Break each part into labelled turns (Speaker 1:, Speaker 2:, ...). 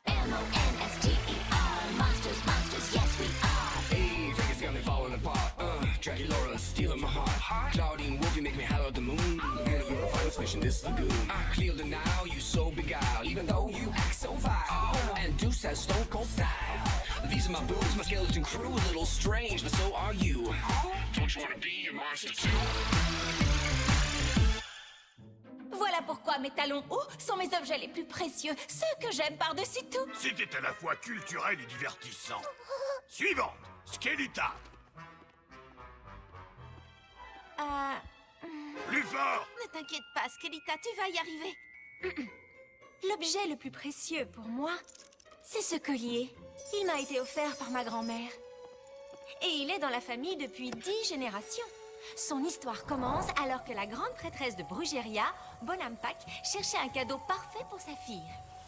Speaker 1: M-O-N-S-T-E-R. Monsters, monsters, yes we are.
Speaker 2: Hey, Vegas got me falling apart. Dracula stealing my heart. Claudine Wolfie make me holler at the moon. And you're a finest fish in this lagoon. Clear the now, you so beguiled. Even though you act so vile. And Deuce has stone cold style. These are my boobs, my skeleton crew. A little strange, but so are you. Don't you wanna be a monster too?
Speaker 1: Voilà pourquoi mes talons hauts sont mes objets les plus précieux, ceux que j'aime par-dessus tout.
Speaker 3: C'était à la fois culturel et divertissant. Suivante, Skeletor. Plus fort.
Speaker 1: Ne t'inquiète pas, Skeletor, tu vas y arriver. L'objet le plus précieux pour moi, c'est ce collier. Il m'a été offert par ma grand-mère. Et il est dans la famille depuis 10 générations. Son histoire commence alors que la grande prêtresse de Brugeria, Bonampak, cherchait un cadeau parfait pour sa fille.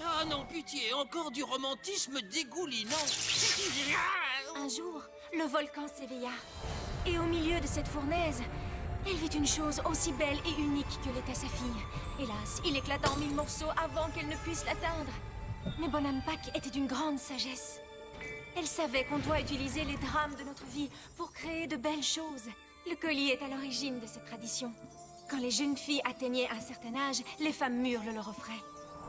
Speaker 4: Ah non, pitié, encore du romantisme dégoulinant.
Speaker 1: Un jour, le volcan s'éveilla. Et au milieu de cette fournaise, elle vit une chose aussi belle et unique que l'était sa fille. Hélas, il éclata en 1000 morceaux avant qu'elle ne puisse l'atteindre. Mais Bonampak était d'une grande sagesse. Elle savait qu'on doit utiliser les drames de notre vie pour créer de belles choses. Le collier est à l'origine de cette tradition. Quand les jeunes filles atteignaient un certain âge, les femmes mûres le leur offraient.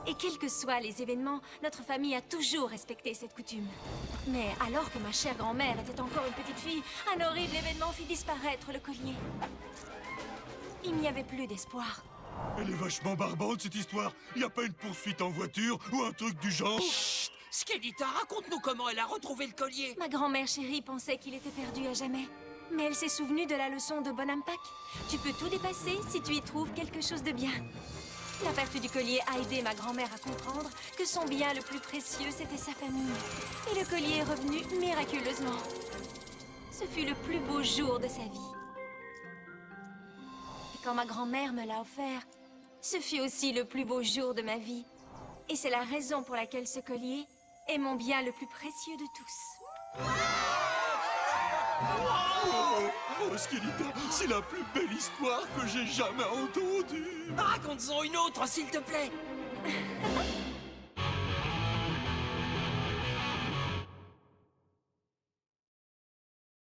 Speaker 1: Et quels que soient les événements, notre famille a toujours respecté cette coutume. Mais alors que ma chère grand-mère était encore une petite fille, un horrible événement fit disparaître le collier. Il n'y avait plus d'espoir.
Speaker 3: Elle est vachement barbante cette histoire. Y a pas une poursuite en voiture ou un truc du genre?
Speaker 4: Chut! Skeletor, raconte-nous comment elle a retrouvé le collier.
Speaker 1: Ma grand-mère chérie pensait qu'il était perdu à jamais. Mais elle s'est souvenue de la leçon de Bonampak. Tu peux tout dépasser si tu y trouves quelque chose de bien. La perte du collier a aidé ma grand-mère à comprendre que son bien le plus précieux, c'était sa famille. Et le collier est revenu miraculeusement. Ce fut le plus beau jour de sa vie. Et quand ma grand-mère me l'a offert, ce fut aussi le plus beau jour de ma vie. Et c'est la raison pour laquelle ce collier est mon bien le plus précieux de tous.
Speaker 3: Oh, Skeletor, c'est la plus belle histoire que j'ai jamais entendue.
Speaker 4: Raconte-en une autre, s'il te plaît.